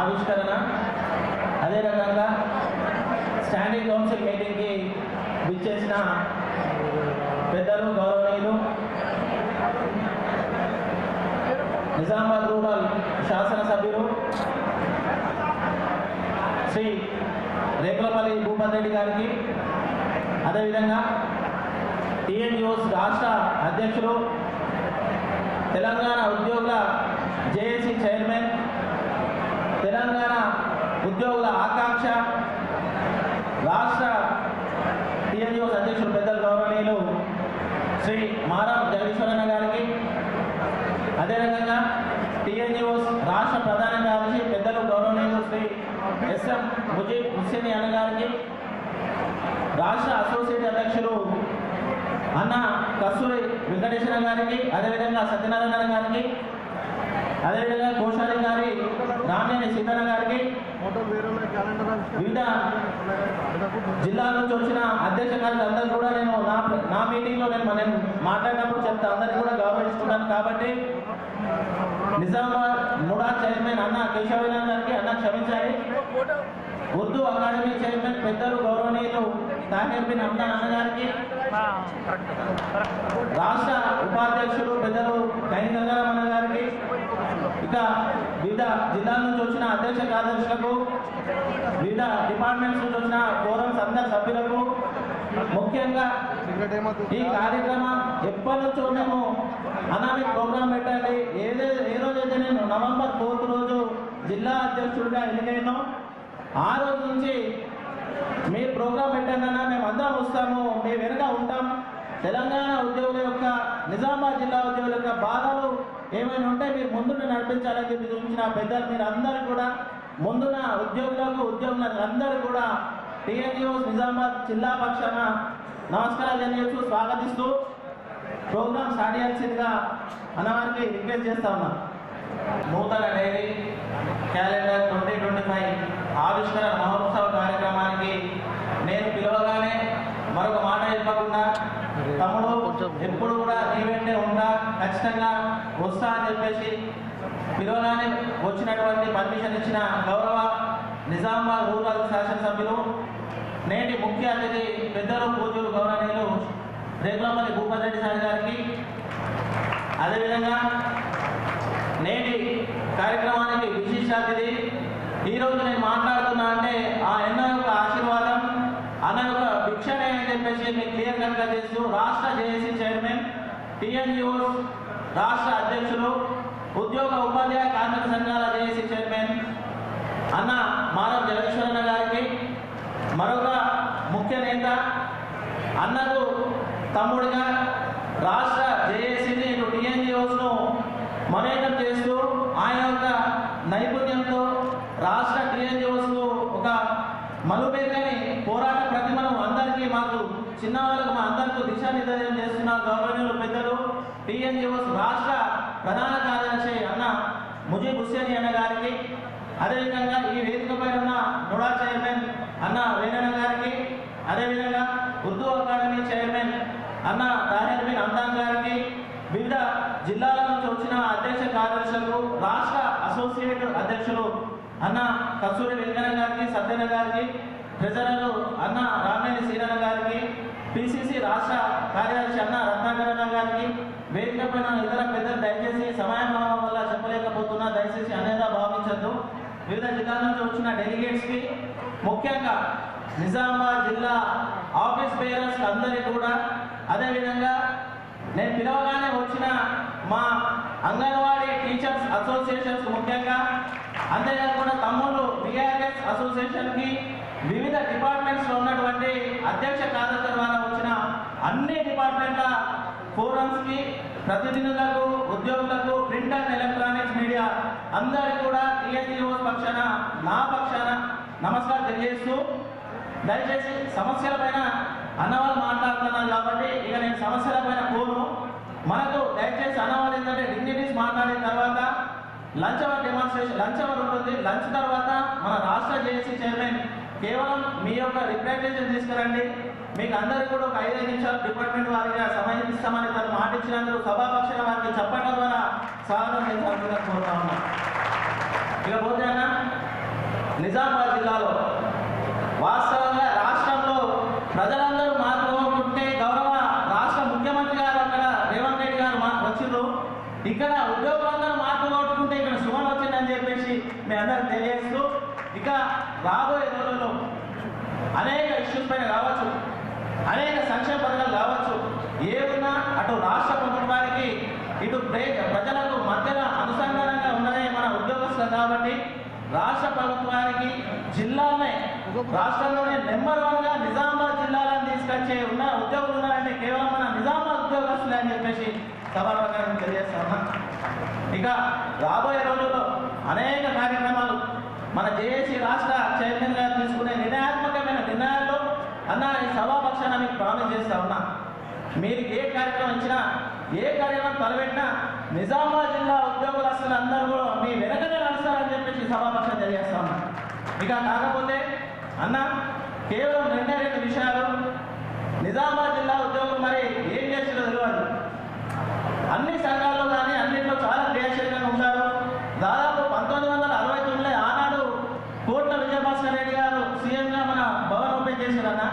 ఆవిష్కరణ, అదే రకంగా స్టాండింగ్ కౌన్సిల్ మీటింగ్కి విచ్చేసిన పెద్దలు గౌరవనీయులు నిజామాబాద్ రూరల్ శాసనసభ్యులు శ్రీ రేకులపల్లి భూపతి రెడ్డి గారికి, అదేవిధంగా టీఎన్యూస్ రాష్ట్ర అధ్యక్షులు, తెలంగాణ ఉద్యోగుల జేఏసీ చైర్మన్, తెలంగాణ ఉద్యోగుల ఆకాంక్ష రాష్ట్ర టీఎన్యూస్ అధ్యక్షులు పెద్దలు గౌరవనీయులు శ్రీ మారం జగదీశ్వరన్న గారికి, అదే రకంగా టీఎన్యూస్ రాష్ట్ర ప్రధాన కార్యదర్శి పెద్దలు గౌరవనీయులు శ్రీ ఎస్ఎం ముజీబ్ హుస్సేన్ అన్న గారికి, రాష్ట్ర అసోసియేట్ అధ్యక్షులు అన్న కస్తూరి వెంకటేశ్వర గారికి, అదేవిధంగా సత్యనారాయణ గారికి, అదేవిధంగా కోశారి గారి రామేని సీతారాం గారికి, వివిధ జిల్లాల నుంచి వచ్చిన అధ్యక్ష కార్యదర్శులు అందరూ కూడా నేను నా మీటింగ్లో నేను మాట్లాడినప్పుడు చెప్తా, అందరికీ కూడా గౌరవించుకుంటాను. కాబట్టి నిజామాబాద్ ముడా చైర్మన్ అన్న కేశవనారాయణ గారికి, అన్న క్షమించాలి, ఉర్దూ అకాడమీ చైర్మన్ పెద్దలు గౌరవనీయులు తాహిర్ బిన్ అమ్దాన్ అన్న గారికి, రాష్ట్ర ఉపాధ్యక్షులు పెద్దలు కైని గంగారాం అన్న గారికి, ఇక వివిధ జిల్లాల నుంచి వచ్చిన అధ్యక్ష కార్యదర్శులకు, వివిధ డిపార్ట్మెంట్స్ నుంచి వచ్చిన ఫోరమ్స్ అందరి సభ్యులకు, ముఖ్యంగా ఈ కార్యక్రమం ఎప్పటి నుంచో మేము అనామిక్ ప్రోగ్రాం పెట్టండి, ఏ రోజైతే నేను నవంబర్ 4th రోజు జిల్లా అధ్యక్షుడిగా ఎన్నికైనా ఆ రోజు నుంచి మీరు ప్రోగ్రాం పెట్టండి, మేము అందరం వస్తాము, మీ వెనుక ఉంటాం, తెలంగాణ ఉద్యోగుల యొక్క నిజామాబాద్ జిల్లా ఉద్యోగుల యొక్క బాధలు ఏమైనా ఉంటే మీరు ముందుకు నడిపించాలని చెప్పి చూపించిన పెద్దలు మీరు అందరూ కూడా ముందున ఉద్యోగులకు అందరూ కూడా టీఎన్యూస్ నిజామాబాద్ జిల్లా పక్షాన నమస్కారాలు తెలియజేస్తూ స్వాగతిస్తూ ప్రోగ్రాం స్టార్ట్ చేయాల్సిందిగా అన్నవారికి రిక్వెస్ట్ చేస్తా ఉన్నాం. నూతన డైరీ క్యాలెండర్ 2025 ఆవిష్కరణ మహోత్సవ కార్యక్రమానికి నేను పిలవగానే మరొక మాట చెప్పకుండా, తమ్ముడు ఎప్పుడు కూడా నీ వెంటే ఉంటా, ఖచ్చితంగా వస్తా అని చెప్పేసి పిలవగానే వచ్చినటువంటి పర్మిషన్ ఇచ్చిన గౌరవ నిజామాబాద్ రూరల్ శాసనసభ్యులు, నేటి ముఖ్య అతిథి పెద్దలు పూజలు గౌరవనీయులు రేకులపల్లి భూపతి రెడ్డి సార్ గారికి, అదేవిధంగా నేటి కార్యక్రమానికి విశిష్ట అతిథి, ఈరోజు నేను మాట్లాడుతున్నా అంటే ఆ ఎన్నో యొక్క ఆశీర్వాదం, అన్న యొక్క భిక్షనే అని చెప్పేసి మీకు క్లియర్ కట్గా చేస్తూ రాష్ట్ర జేఏసీ చైర్మన్, టీఎన్యూస్ రాష్ట్ర అధ్యక్షులు, ఉద్యోగ ఉపాధ్యాయ కార్మిక సంఘాల జేఏసీ చైర్మన్ అన్న మారం జగదీశ్వరన్న గారికి, మరొక ముఖ్య నేత అన్నకు తమ్ముడిగా రాష్ట్ర జేఏసీని ఇటు టీఎన్యూస్ను మమేకం చేస్తూ ఆయన యొక్క నైపుణ్యంతో రాష్ట్ర టీఎన్యూస్కు ఒక మలుపెరుగని పోరాట ప్రతిమను అందరికీ మాకు చిన్నవాళ్ళకు మా అందరికీ దిశానిర్దేశం చేస్తున్న గౌరవనీయులు పెద్దలు టీఎన్యూస్ రాష్ట్ర ప్రధాన కార్యదర్శి అన్న ముజీబ్ హుస్సేన్ అన్న గారికి, అదేవిధంగా ఈ వేదికపై ఉన్న నుడా చైర్మన్ అన్న వేణన్న గారికి, అదేవిధంగా ఉర్దూ అకాడమీ చైర్మన్ అన్న తాహిర్ బిన్ అమ్దాన్ గారికి, వివిధ జిల్లాల నుంచి వచ్చిన అధ్యక్ష కార్యదర్శులకు, రాష్ట్ర అసోసియేట్ అధ్యక్షులు అన్న కస్తూరి వెంకన్న గారికి, సత్యన్న గారికి, ట్రెజరర్ అన్న రామేని సీరన్న గారికి, పిసిసి రాష్ట్ర కార్యదర్శి అన్న రత్నాకరణ గారికి, వేదిక పైన ఇతర పెద్దలు దయచేసి సమయం వల్ల చెప్పలేకపోతున్నా, దయచేసి అనేదా భావించద్దు. వివిధ జిల్లాల నుంచి వచ్చిన డెలిగేట్స్కి, ముఖ్యంగా నిజామాబాద్ జిల్లా ఆఫీస్ బేరర్స్ అందరికీ కూడా, అదేవిధంగా నేను పిలవగానే వచ్చిన మా అంగన్వాడీ టీచర్స్ అసోసియేషన్స్ ముఖ్యంగా, అంతేకాకుండా తమ్ముళ్ళు బిఆర్ఎస్ అసోసియేషన్కి, వివిధ డిపార్ట్మెంట్స్లో ఉన్నటువంటి అధ్యక్ష కార్యదర్శుల ద్వారా వచ్చిన అన్ని డిపార్ట్మెంట్ల ఫోరమ్స్కి, ప్రతినిధులకు, ఉద్యోగులకు, ప్రింట్ అండ్ ఎలక్ట్రానిక్స్ మీడియా అందరికీ కూడా టీఎన్యూస్ పక్షాన నా పక్షాన నమస్కారం తెలియజేస్తూ, దయచేసి సమస్యల పైన అన్నవాళ్ళు మాట్లాడుతున్నారు కాబట్టి ఇక నేను సమస్యల పైన పోను. మనకు దయచేసి అన్నవాళ్ళు ఏంటంటే డిగ్నిటీస్ మాట్లాడిన తర్వాత lunch hour demonstration, lunch hour ఉంటుంది. లంచ్ తర్వాత మన రాష్ట్ర జేఏసీ చైర్మన్ కేవలం మీ యొక్క రిప్రజెంటేషన్ తీసుకురండి, మీకు అందరికీ కూడా ఒక 5 నిమిషాలు డిపార్ట్మెంట్ వారిగా సమయం ఇస్తామని తను మాట ఇచ్చినందుకు సభాపక్షాన వారికి చెప్పడం ద్వారా స్వాగతం చేయాలని కోరుతా ఉన్నాం. ఇక పోతే నిజామాబాద్ జిల్లాలో వాస్తవంగా రాష్ట్రంలో ప్రజలందరూ మార్పు కోరుకుంటే గౌరవ రాష్ట్ర ముఖ్యమంత్రి గారు అక్కడ రేవంత్ రెడ్డి గారు వచ్చిండ్రు. ఇక్కడ ఉద్యోగులందరూ మార్పు కోరుకుంటే ఇక్కడ సుమన్ వచ్చిందని చెప్పేసి మీ అందరికి తెలియజేస్తూ ఇక రాబోయే రోజుల్లో అనేక ఇష్యూస్ పైన కావచ్చు, అనేక సంక్షేమ పథకాలు కావచ్చు, ఏమున్నా అటు రాష్ట్ర ప్రభుత్వానికి ఇటు ప్రజలకు మధ్యన అనుసంధానంగా ఉన్నదే మన ఉద్యోగస్తులు కాబట్టి రాష్ట్ర ప్రభుత్వానికి జిల్లానే రాష్ట్రంలోనే నెంబర్ 1గా నిజామాబాద్ జిల్లాలను తీసుకొచ్చే ఉన్న ఉద్యోగులు ఉన్నారంటే కేవలం మన నిజామాబాద్ ఉద్యోగస్తులే అని చెప్పేసి సభాపంగా తెలియజేస్తామా. ఇక రాబోయే రోజుల్లో అనేక కార్యక్రమాలు మన జేఏసీ రాష్ట్ర చైర్మన్ గారు తీసుకునే నిర్ణయాత్మకమైన నిర్ణయాల్లో అన్న ఈ సభాపక్షాన్ని మీకు ప్రామిస్ చేస్తా ఉన్నా, మీరు ఏ కార్యక్రమం ఇచ్చినా ఏ కార్యక్రమం తలపెట్టినా నిజామాబాద్ జిల్లా ఉద్యోగులస్తులు అందరూ కూడా మీ వెనకనే నడుస్తారని చెప్పేసి సభాపక్షం తెలియజేస్తా ఉన్నా. ఇక కాకపోతే అన్న కేవలం 2 విషయాలు నిజామాబాద్ జిల్లా ఉద్యోగులు మరి ఏం చేసిందో తెలియదు. అన్ని సంఘాల్లో కానీ అన్నింటిలో చాలా క్రియాశీలంగా ఉంటారు. దాదాపు 1969లో ఆనాడు కోట్ల విజయభాస్కర్ రెడ్డి గారు సీఎంగా మన భవన్ ఓపెన్ చేశారన్న.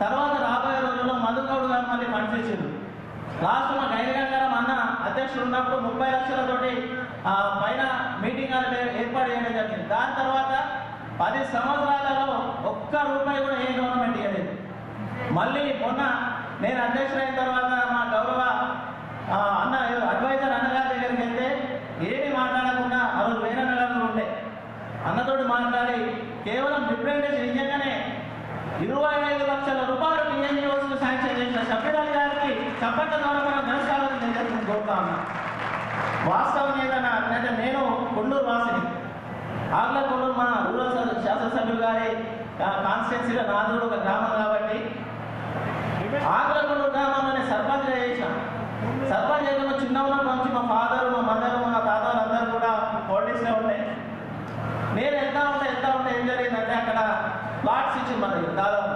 తర్వాత రాబోయే రోజుల్లో మధుగౌడ్ గారు మళ్ళీ ఫండ్స్ ఇచ్చారు. లాస్ట్ మా గైరగంగారం అన్న అధ్యక్షుడు ఉన్నప్పుడు 30 లక్షలతోటి పైన మీటింగ్ ఏర్పాటు చేయడం జరిగింది. దాని తర్వాత 10 సంవత్సరాలలో ఒక్క రూపాయి కూడా ఏ గవర్నమెంట్ ఇవ్వలేదు. మళ్ళీ మొన్న నేను అధ్యక్షుడైన తర్వాత మా గౌరవ అన్న అడ్వైజర్ అన్నగారి దగ్గరికి వెళ్తే ఏమి మాట్లాడకుండా ఆ రోజు వేరే నెలలు ఉండే అన్నతోటి మాట్లాడి కేవలం రిప్రజెంటేషన్ నిజంగానే 25 లక్షల రూపాయలు టీఎన్జిఓస్కు శాంక్షన్ చేసిన షబ్బీర్ గారికి చప్పట్ల ద్వారా మనం ధనసాలను నేను కోరుతా ఉన్నా. వాస్తవం ఏదన్నా అంటే నేను కొండూరు వాసిని, ఆగ్ల కొండూరు మా రూరల్ శాసనసభ్యులు గారి కాన్స్టిట్యున్సీలో నాదుడు ఒక గ్రామం కాబట్టి ఆగ్ల కొండూరు గ్రామంలోనే సర్పంచ్గా చేశాం. సర్పంచ్ చేయడంలో చిన్న ఉన్నప్పటి నుంచి మా ఫాదరు, మా మదరు, మా తాతలు అందరూ కూడా పాలిటిక్స్లో ఉండే. నేను వెళ్తా ఉంటే ఏం జరిగిందంటే అక్కడ ప్లాట్స్ ఇచ్చింది మనకి. దాదాపు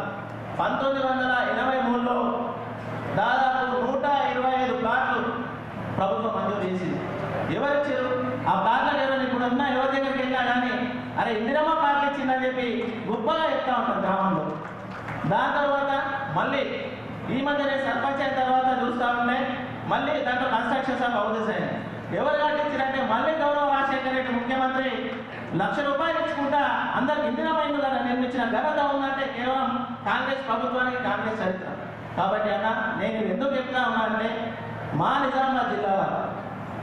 1983లో దాదాపు 125 ప్లాట్లు ప్రభుత్వం మంజూరు చేసింది. ఎవరు ఇచ్చారు ఆ ప్లాట్లకు? ఎవరైనా ఇప్పుడు ఉన్నా ఎవరి దగ్గరికి వెళ్ళినా కానీ అరే ఇందిరమ్మ ప్లాట్లు ఇచ్చిందని చెప్పి గొప్పగా చెప్తా ఉంటారు గ్రామంలో. దాని తర్వాత మళ్ళీ ఈ మధ్యనే సర్పంచ్ అయిన తర్వాత చూస్తూ ఉంటే మళ్ళీ దాంట్లో కన్స్ట్రక్షన్స్ ఆఫ్ హౌసెస్ అయినాయి. ఎవరు కట్టించారంటే మళ్ళీ గౌరవ రాజశేఖర రెడ్డి ముఖ్యమంత్రి ₹1,00,000 ఇచ్చుకుంటా అందరికి ఇందిరమ్మ ఇల్లు నిర్మించిన ఘనత ఉందంటే కేవలం కాంగ్రెస్ ప్రభుత్వానికి, కాంగ్రెస్ చరిత్ర. కాబట్టి అన్న నేను ఎందుకు చెప్తా ఉన్నా అంటే మా నిజామాబాద్ జిల్లాలో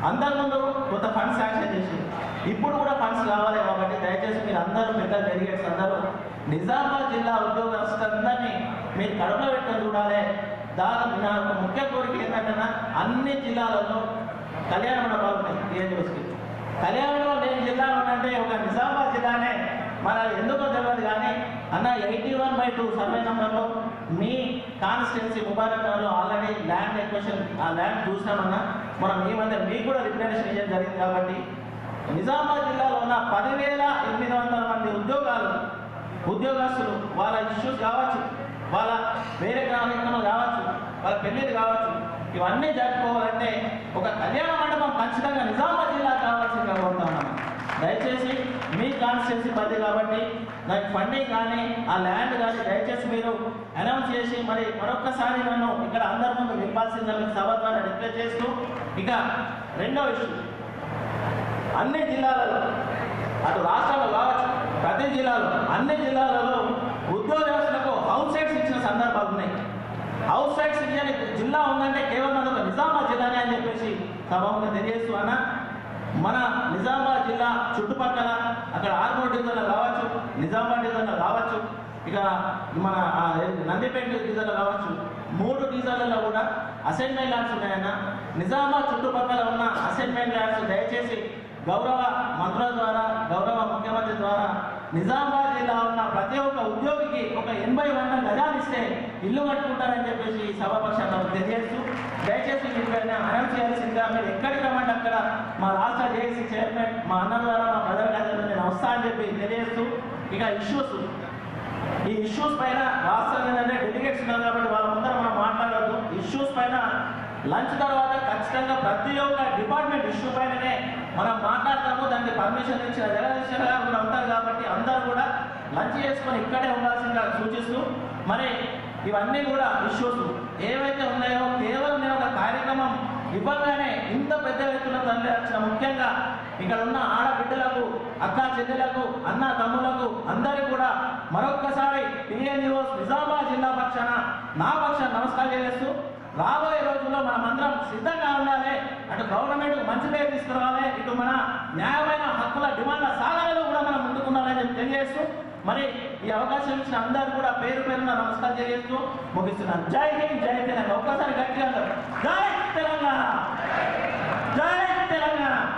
అంతకుముందు కొంత ఫండ్స్ శాంక్షన్ చేసి ఇప్పుడు కూడా ఫండ్స్ కావాలి. కాబట్టి దయచేసి మీరు అందరూ పెద్ద డెలిగేట్స్ అందరూ నిజామాబాద్ జిల్లా ఉద్యోగస్తులందరినీ మీరు కడుపులో పెట్టుకొని చూడాలి. దాదాపు నా ఒక ముఖ్య కోరిక ఏంటంటే అన్ని జిల్లాలలో కళ్యాణ మండపాలు ఉన్నాయి. టీఎన్జిఓస్కి కళ్యాణ మండపం లేని జిల్లా ఉందంటే ఒక నిజామాబాద్ జిల్లానే. మరి అది ఎందుకో తెలియదు కానీ అన్న 81/2 సర్వే నెంబర్లో మీ కాన్స్టిట్యున్సీ ముబారక్ నగర్లో ఆల్రెడీ ల్యాండ్ ఎక్విజిషన్ ఆ ల్యాండ్ చూసామన్నా. మనం ఈ మధ్య మీకు కూడా రిప్రజెంటేషన్ చేయడం జరిగింది. కాబట్టి నిజామాబాద్ జిల్లాలో ఉన్న 10,800 మంది ఉద్యోగస్తులు వాళ్ళ ఇష్యూస్ కావచ్చు, వాళ్ళ వేరే కార్యక్రమాలు కావచ్చు, వాళ్ళ పెళ్ళిళ్ళు కావచ్చు, ఇవన్నీ జరుపుకోవాలంటే ఒక కళ్యాణ మండపం ఖచ్చితంగా నిజామాబాద్ జిల్లా కావాల్సిందిగా కోరుతా ఉన్నాను. దయచేసి మీ కాన్స్టిట్యున్సీ పరిధి కాబట్టి నాకు ఫండింగ్ కానీ ఆ ల్యాండ్ కానీ దయచేసి మీరు అనౌన్స్ చేసి మరి మరొక్కసారి నన్ను ఇక్కడ అందరి ముందు నింపాల్సిందని సభ ద్వారా రిక్వెస్ట్ చేస్తూ, ఇక రెండో ఇష్యూ అన్ని జిల్లాలలో అటు రాష్ట్రంలో కావచ్చు ప్రతి జిల్లాలో అన్ని జిల్లాలలో ఉద్యోగస్తులకు హౌస్ సైట్స్ ఇచ్చిన సందర్భాలు ఉన్నాయి. హౌస్ సైట్స్ ఇచ్చని జిల్లా ఉందంటే కేవలం అదొక నిజామాబాద్ జిల్లానే అని చెప్పేసి సభగా తెలియజేస్తూ అన్న మన నిజామాబాద్ జిల్లా చుట్టుపక్కల అక్కడ ఆర్మూర్ డివిజన్లో కావచ్చు, నిజామాబాద్ డివిజన్లో కావచ్చు, ఇక మన నందిపేట డివిజన్లో కావచ్చు, 3 డివిజన్లలో కూడా అసైన్మెంట్ ల్యాండ్స్ ఉన్నాయన్న. నిజామాబాద్ చుట్టుపక్కల ఉన్న అసైన్మెంట్ ల్యాండ్స్ దయచేసి గౌరవ మంత్రుల ద్వారా, గౌరవ ముఖ్యమంత్రి ద్వారా నిజామాబాద్ జిల్లా ఉన్న ప్రతి ఒక్క ఉద్యోగికి ఒక 80 గజాలు ఇస్తే ఇల్లు కట్టుకుంటారని చెప్పేసి సభాపక్షాన్ని తెలియజేస్తూ దయచేసి మీరు అనౌన్స్ చేయాల్సిందిగా మీరు ఎక్కడికి రమ్మంటే అక్కడ మా రాష్ట్ర జేఏసీ చైర్మన్ మా అన్న ద్వారా మా బ్రదర్ గారు నేను వస్తా అని చెప్పి తెలియజేస్తూ, ఇక ఈ ఇష్యూస్ పైన రాష్ట్రం ఏంటంటే డెలిగేట్స్ ఉన్నారు కాబట్టి వాళ్ళ ముందర మనం మాట్లాడవద్దు. ఇష్యూస్ పైన లంచ్ తర్వాత ఖచ్చితంగా ప్రతి ఒక్క డిపార్ట్మెంట్ ఇష్యూ పైననే మనం మాట్లాడతాము. దానికి పర్మిషన్ ఇచ్చిన జగదీశ్వర్ గారు కూడా ఉంటారు కాబట్టి అందరూ కూడా లంచ్ చేసుకొని ఇక్కడే ఉండాల్సిందిగా సూచిస్తూ, మరి ఇవన్నీ కూడా ఇష్యూస్ ఏవైతే ఉన్నాయో కేవలం నేను ఒక కార్యక్రమం ఇవ్వగానే ఇంత పెద్ద ఎత్తున తరలి వచ్చిన ముఖ్యంగా ఇక్కడ ఉన్న ఆడబిడ్డలకు, అక్క చెల్లెలకు, అన్న తమ్ములకు అందరికీ కూడా మరొక్కసారి టీఏ న్యూస్ నిజామాబాద్ జిల్లా పక్షాన నా పక్షాన నమస్కారం చేస్తూ, రాబోయే రోజుల్లో మనమందరం సిద్ధంగా ఉండాలి. అటు గవర్నమెంట్ మంచి పేరు తీసుకురావాలి, ఇటు మన న్యాయమైన హక్కుల డిమాండ్ల సాధనలో కూడా మనం ముందుకున్నారని చెప్పి తెలియజేస్తూ, మరి ఈ అవకాశం ఇచ్చిన అందరూ కూడా పేరు పేరున నమస్కారం తెలియజేస్తూ ముగిస్తున్నాను. జై హింద్, జై తెలంగాణ. ఒక్కసారి గట్టిగా జై తెలంగాణ, జై తెలంగాణ.